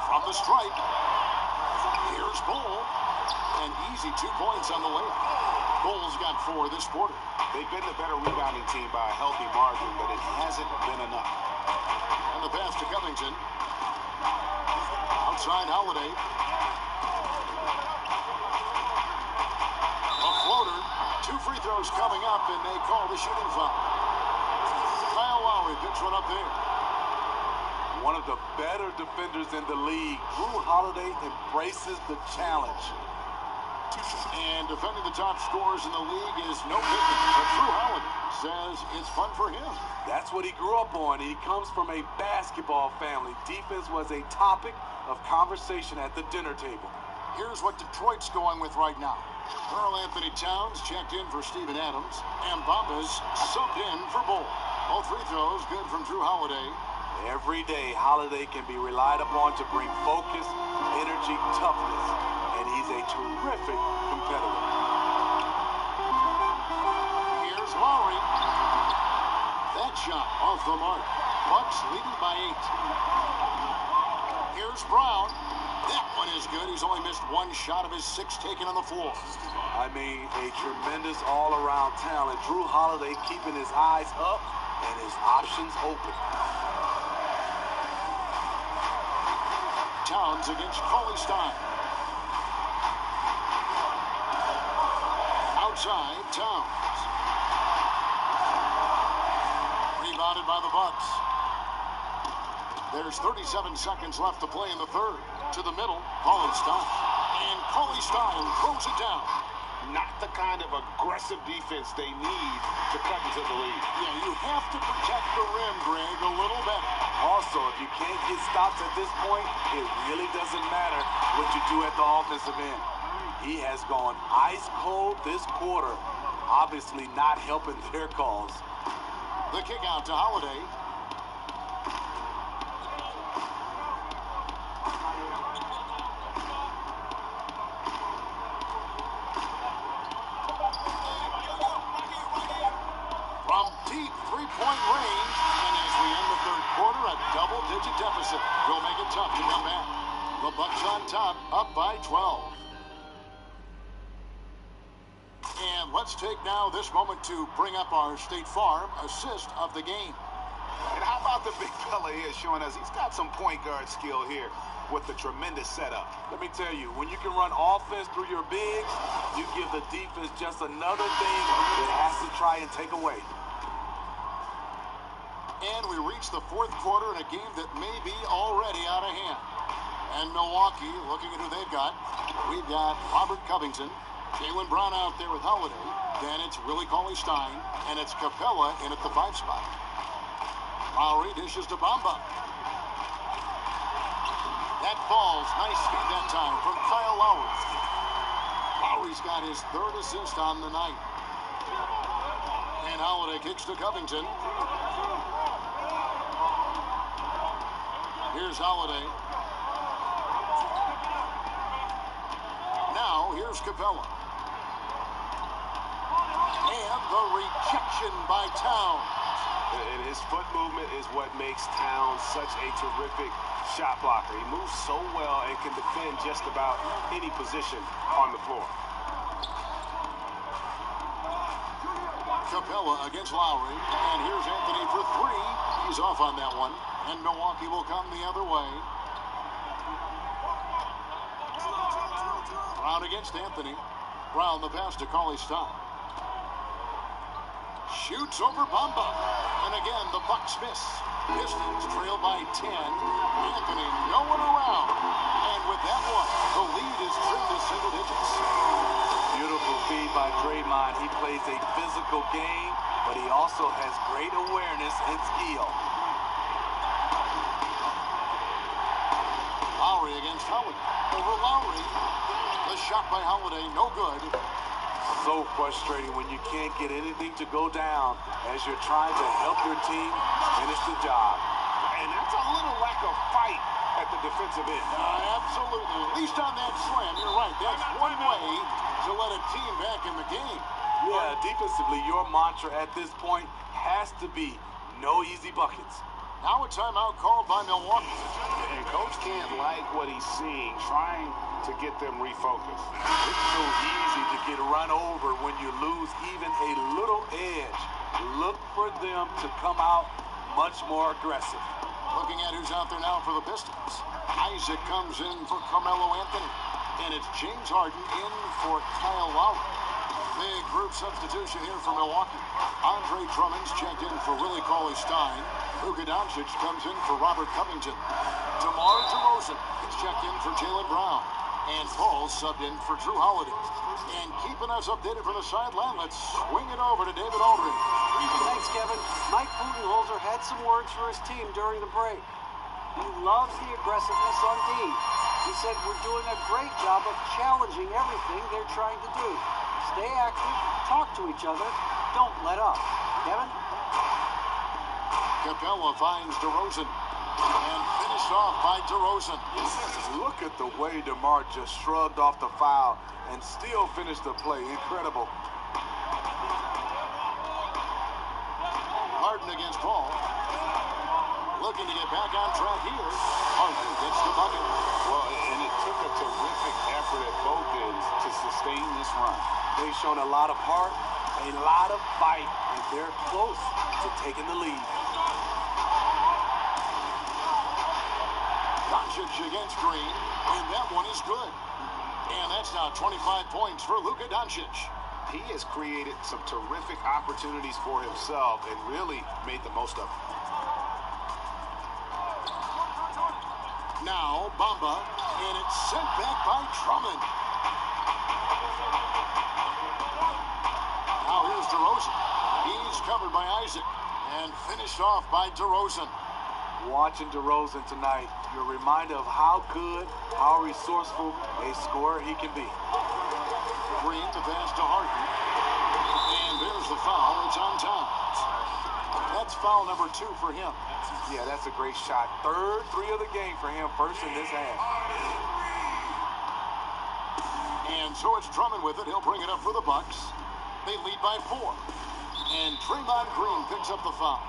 From the stripe. Here's Bull. An easy 2 points on the layup. Bull's got 4 this quarter. They've been the better rebounding team by a healthy margin, but it hasn't been enough. And the pass to Covington. Outside Holiday. A floater. 2 free throws coming up, and they call the shooting foul. Kyle Lowry picks one up there. One of the better defenders in the league. Drew Holiday embraces the challenge. And defending the top scorers in the league is no picnic. But Drew Holiday says it's fun for him. That's what he grew up on. He comes from a basketball family. Defense was a topic of conversation at the dinner table. Here's what Detroit's going with right now. Karl Anthony Towns checked in for Steven Adams, and Bamba's subbed in for Bull. Both free throws good from Drew Holiday. Every day, Holiday can be relied upon to bring focus, energy, toughness, and he's a terrific competitor. Here's Lowry. That shot off the mark. Bucks leading by 8. Here's Brown. That one is good. He's only missed 1 shot of his 6 taken on the floor. I mean, a tremendous all-around talent. Drew Holiday keeping his eyes up and his options open. Towns against Cauley Stein. Outside, Towns. Rebounded by the Bucks. There's 37 seconds left to play in the third. To the middle, Cauley Stein. And Cauley Stein throws it down. Not the kind of aggressive defense they need to cut into the lead. Yeah, you have to protect the rim, Greg, a little better. Also, if you can't get stops at this point, it really doesn't matter what you do at the offensive end. He has gone ice cold this quarter, obviously not helping their cause. The kick out to Holiday. From deep three-point range, and as we end the third quarter, a double-digit deficit will make it tough to come back. The Bucks on top, up by 12. And let's take now this moment to bring up our State Farm assist of the game. And how about the big fella here showing us he's got some point guard skill here with the tremendous setup. Let me tell you, when you can run offense through your bigs, you give the defense just another thing it has to try and take away. And we reach the fourth quarter in a game that may be already out of hand. And Milwaukee, looking at who they've got, we've got Robert Covington, Jaylen Brown out there with Holiday, then it's Willie Cauley Stein, and it's Capella in at the 5 spot. Lowry dishes to Bamba. That falls, nice speed that time from Kyle Lowry. Lowry's got his 3rd assist on the night. And Holiday kicks to Covington. Here's Holiday. Now, here's Capella. And the rejection by Towns. And his foot movement is what makes Towns such a terrific shot blocker. He moves so well and can defend just about any position on the floor. Capella against Lowry. And here's Anthony for 3. He's off on that one. And Milwaukee will come the other way. Brown against Anthony. Brown the pass to Cauley Stein. Shoots over Bamba. And again, the Bucks miss. Pistons trail by 10. Anthony no one around. And with that one, the lead is trimmed to single digits. Beautiful feed by Draymond. He plays a physical game, but he also has great awareness and skill. Lowry against Holiday. Over Lowry. The shot by Holiday, no good. So frustrating when you can't get anything to go down as you're trying to help your team finish the job. And that's a little lack of fight at the defensive end. Absolutely. At least on that slam, you're right. That's one way to let a team back in the game. Yeah, defensively, your mantra at this point has to be no easy buckets. Now a timeout called by Milwaukee. And Coach can't like what he's seeing, trying to get them refocused. It's so easy to get run over when you lose even a little edge. Look for them to come out much more aggressive. Looking at who's out there now for the Pistons. Isaac comes in for Carmelo Anthony. And it's James Harden in for Kyle Lowry. Big group substitution here for Milwaukee. Andre Drummond's checked in for Willie Cauley-Stein. Luka Doncic comes in for Robert Covington. DeMar DeRozan is checked in for Jaylen Brown. And Paul subbed in for Drew Holiday. And keeping us updated from the sideline, let's swing it over to David Aldridge. Thanks, Kevin. Mike Budenholzer had some words for his team during the break. He loves the aggressiveness on D. He said, we're doing a great job of challenging everything they're trying to do. Stay active, talk to each other, don't let up. Kevin? Capella finds DeRozan. And finished off by DeRozan. Look at the way DeMar just shrugged off the foul and still finished the play. Incredible. Harden against Paul. Looking to get back on track here. Harden gets the bucket. Well, and it took a terrific effort at both ends to sustain this run. They've shown a lot of heart, a lot of fight, and they're close to taking the lead. Doncic against Green, and that one is good. And that's now 25 points for Luka Doncic. He has created some terrific opportunities for himself and really made the most of it. Now Bamba, and it's sent back by Drummond. Now here's DeRozan. He's covered by Isaac and finished off by DeRozan. Watching DeRozan tonight, you're reminded of how good, how resourceful a scorer he can be. Green to pass to Harden. And there's the foul. It's on Towns. That's foul number 2 for him. Yeah, that's a great shot. Third three of the game for him, first in this half. And so it's Drummond with it. He'll bring it up for the Bucks. They lead by 4. And Draymond Green picks up the foul.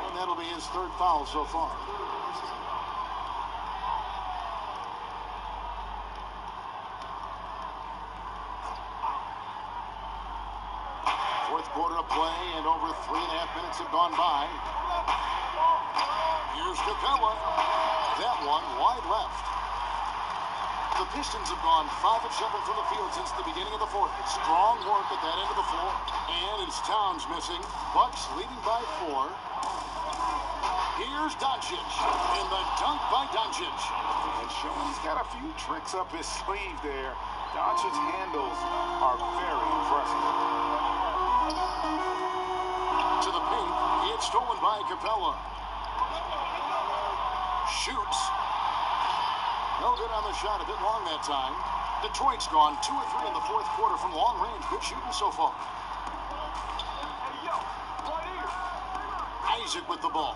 And that'll be his 3rd foul so far. Fourth quarter of play, and over 3.5 minutes have gone by. Here's Capella. That one wide left. The Pistons have gone 5 of 7 from the field since the beginning of the fourth. Strong work at that end of the floor. And it's Towns missing. Bucks leading by 4. Here's Doncic. And the dunk by Doncic. And Sean's got a few tricks up his sleeve there. Doncic's handles are very impressive. To the paint. It's stolen by Capella. Shoots. No good on the shot. A bit long that time. Detroit's gone 2 of 3 in the fourth quarter from long range. Good shooting so far. Isaac with the ball.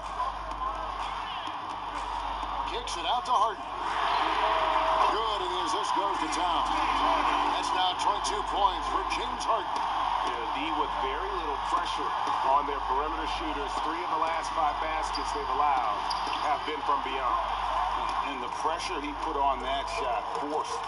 Kicks it out to Harden. Good, and as this goes to Town. That's now 22 points for James Harden. Yeah, D with very little pressure on their perimeter shooters. 3 of the last 5 baskets they've allowed have been from beyond. And the pressure he put on that shot forced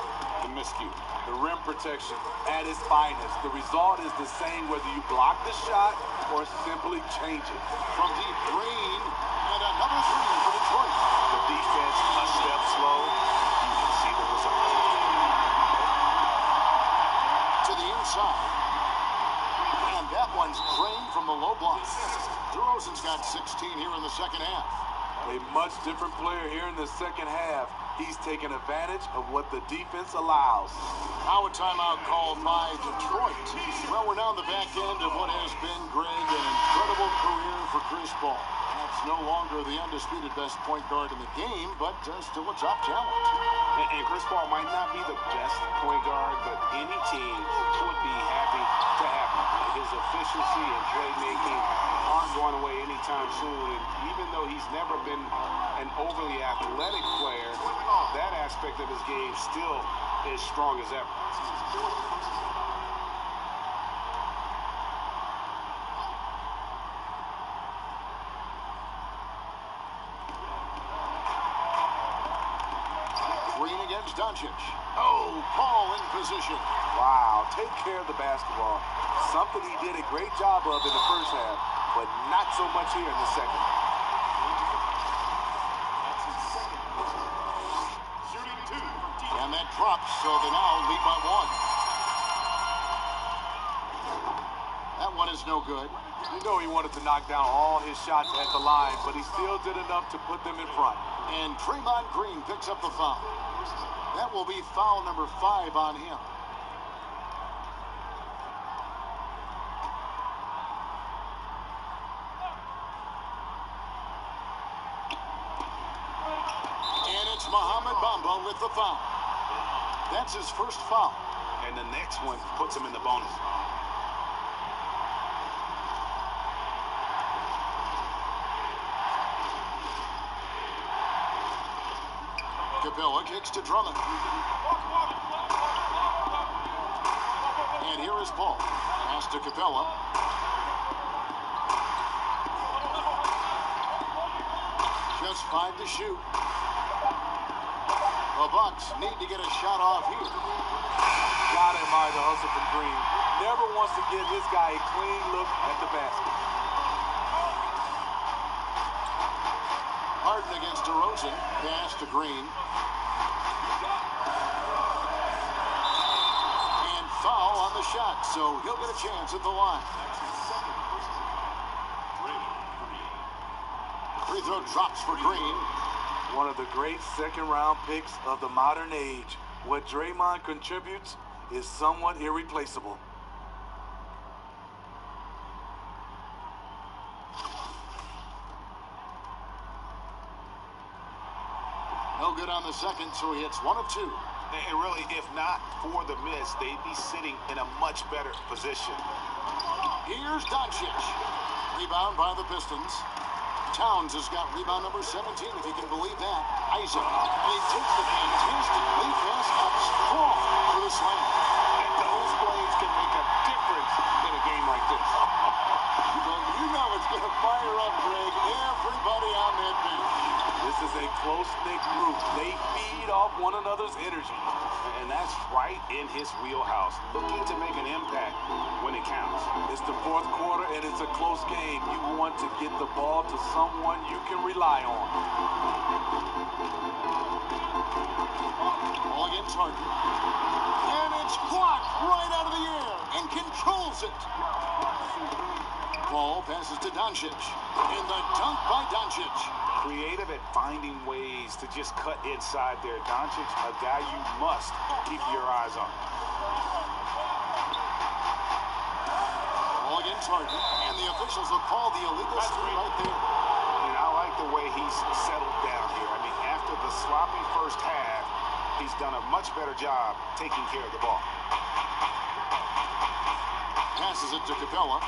the miscue. The rim protection at its finest. The result is the same whether you block the shot or simply change it. From deep, Green, and another 3 for Detroit. The defense a step slow. You can see the result. To the inside. And that one's drained from the low block. DeRozan's got 16 here in the second half. A much different player here in the second half. He's taking advantage of what the defense allows. Now a timeout called by Detroit. Well, we're now on the back end of what has been, Greg, an incredible career for Chris Paul. That's no longer the undisputed best point guard in the game, but still a top talent. And Chris Paul might not be the best point guard, but any team would be happy to have him. His efficiency and playmaking aren't going away anytime soon. And even though he's never been an overly athletic player, that aspect of his game still is strong as ever. finds Doncic. Oh, Paul in position. Wow, take care of the basketball. Something he did a great job of in the first half, but not so much here in the second. Shooting 2. And that drops, so they now lead by 1. That one is no good. You know he wanted to knock down all his shots at the line, but he still did enough to put them in front. And Draymond Green picks up the foul. That will be foul number 5 on him. And it's Mohamed Bamba with the foul. That's his first foul. And the next one puts him in the bonus. Capella kicks to Drummond. And here is Paul. Pass to Capella. Just 5 to shoot. The Bucks need to get a shot off here. Gotta admire the hustle from Green. Never wants to give his guy a clean look at the basket. Harden against DeRozan. Pass to Green. And foul on the shot, so he'll get a chance at the line. Free throw drops for Green. One of the great second-round picks of the modern age. What Draymond contributes is somewhat irreplaceable. No good on the second, so he hits 1 of 2. And really, if not for the miss, they'd be sitting in a much better position. Here's Doncic. Rebound by the Pistons. Towns has got rebound number 17, if you can believe that. Isaac. And he takes the fantastic late pass up strong for the slam. And those plays can make a difference in a game like this. You know it's going to fire up, Greg. Everybody on that bench. This is a close-knit group. They feed off one another's energy. And that's right in his wheelhouse. Looking to make an impact when it counts. It's the fourth quarter, and it's a close game. You want to get the ball to someone you can rely on. Ball against Harden. And it's blocked right out of the air and controls it. Ball passes to Doncic. And the dunk by Doncic. Creative at finding ways to just cut inside there. Doncic, a guy you must keep your eyes on. Ball against Harden. And the officials will call the illegal three right there. And I like the way he's settled down here. I mean, after the sloppy first half, he's done a much better job taking care of the ball. Passes it to Capella.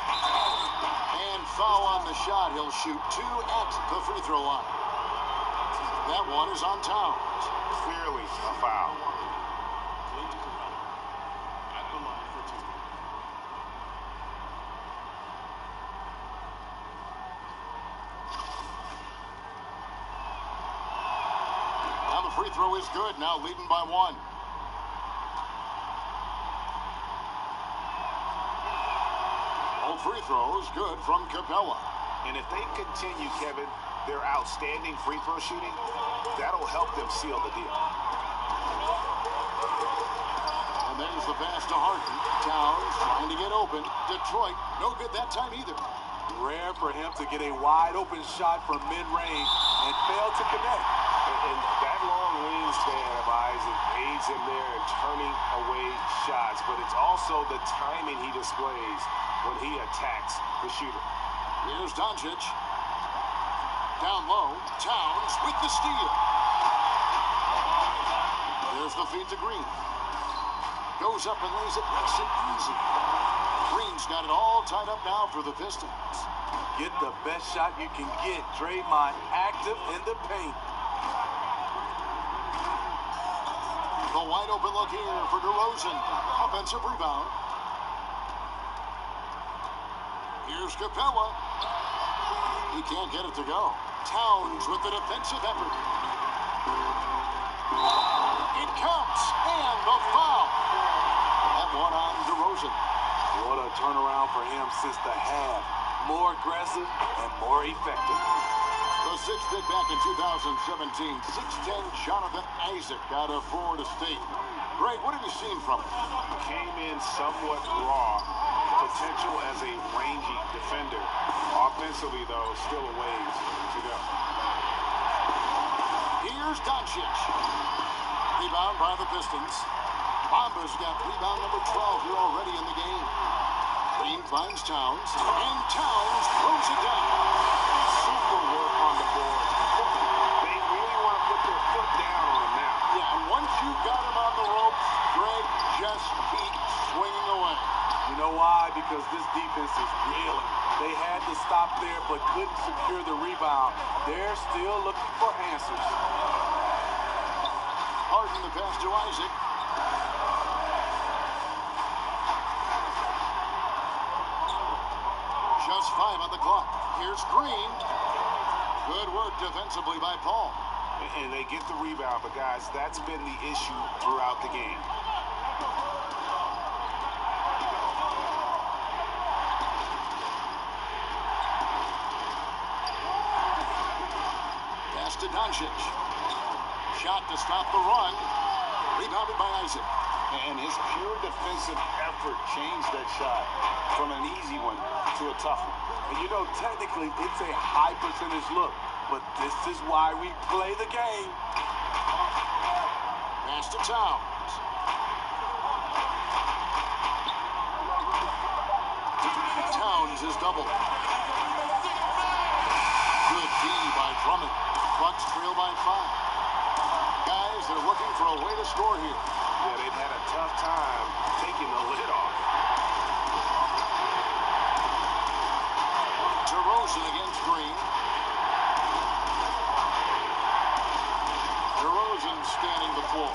And foul on the shot. He'll shoot 2 at the free throw line. That one is on Towns. Clearly a foul. At the line for 2. Now the free throw is good. Now leading by 1. Free throws good from Capella. And if they continue, Kevin, their outstanding free throw shooting, that'll help them seal the deal. And there's the pass to Harden. Towns trying to get open. Detroit, no good that time either. Rare for him to get a wide open shot from mid-range and fail to connect. And that long wingspan of Isaac aids him there in turning away shots, but it's also the timing he displays when he attacks the shooter. Here's Doncic. Down low, Towns with the steal. There's the feed to Green. Goes up and lays it nice and easy. Green's got it all tied up now for the Pistons. Get the best shot you can get. Draymond active in the paint. The wide open look here for DeRozan. Offensive rebound. Here's Capella. He can't get it to go. Towns with the defensive effort. It counts, and the foul. That one on DeRozan. What a turnaround for him since the half. More aggressive and more effective. The sixth pick back in 2017, 6'10" Jonathan Isaac out of Florida State. Greg, what have you seen from him? Came in somewhat raw. Potential as a rangy defender. Offensively, though, still a ways to go. Here's Doncic. Rebound by the Pistons. Bomba's got rebound number 12 here already in the game. Green finds Towns, and Towns throws it down. Super work on the board. They really want to put their foot down on him now. Yeah, and once you've got him on the ropes, Greg, just keep swinging away. You know why? Because this defense is reeling. They had to stop there but couldn't secure the rebound. They're still looking for answers. Harden the pass to Isaac. Just 5 on the clock. Here's Green. Good work defensively by Paul. And they get the rebound, but guys, that's been the issue throughout the game. Pass to Doncic. Shot to stop the run. Rebounded by Isaac. And his pure defensive effort changed that shot from an easy one to a tough one. And you know, technically, it's a high percentage look, but this is why we play the game. Pass to Towns. Towns is doubled. Good D by Drummond. Bucks trail by 5. Guys, they're looking for a way to score here. Yeah, they've had a tough time taking the lid off. DeRozan against Green. DeRozan scanning the floor.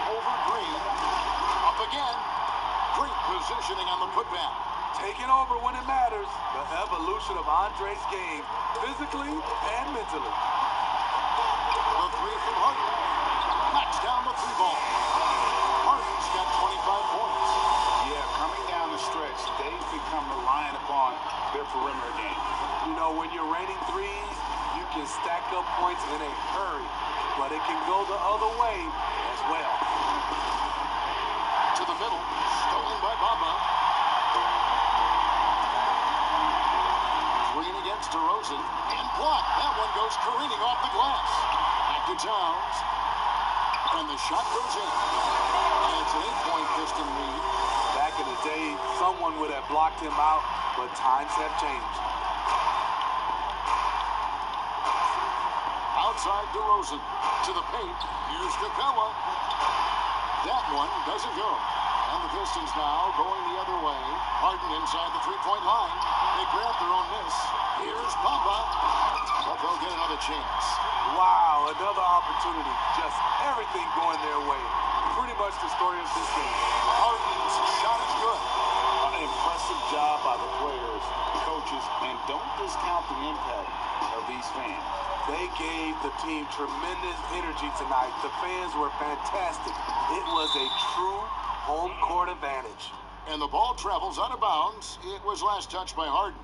Over Green. Up again. Great positioning on the putback. Taking over when it matters. The evolution of Andre's game, physically and mentally. The three from Harden. Knocks down the 3-ball. Harden's got 25 points. Yeah, coming down the stretch, they've become reliant upon their perimeter game. You know, when you're raining threes, you can stack up points in a hurry, but it can go the other way as well. To the middle, stolen by Bamba. Green against DeRozan, and blocked. That one goes careening off the glass. Back to Towns, and the shot goes in. And it's an 8-point Piston lead. Back in the day, someone would have blocked him out, but times have changed. Outside DeRozan, to the paint, here's Capella. That one doesn't go. And the Pistons now going the other way. Harden inside the 3-point line. They grab their own miss. Here's Bamba. But they'll get another chance. Wow, another opportunity. Just everything going their way. Pretty much the story of this game. Harden's shot is good. An impressive job by the players, coaches, and don't discount the impact of these fans. They gave the team tremendous energy tonight. The fans were fantastic. It was a true home court advantage. And the ball travels out of bounds. It was last touched by Harden.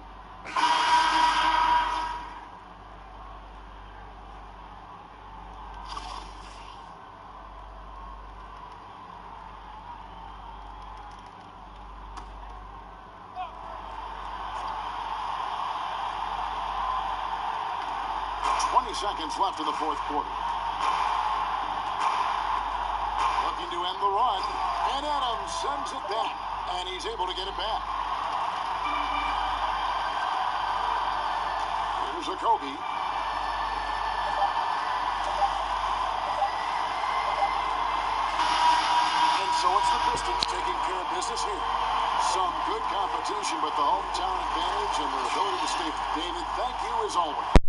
20 seconds left in the fourth quarter. Looking to end the run, and Adams sends it back, and he's able to get it back. Here's a Kobe. And so it's the Pistons taking care of business here. Some good competition, but the hometown advantage and their ability to stay. David, thank you as always.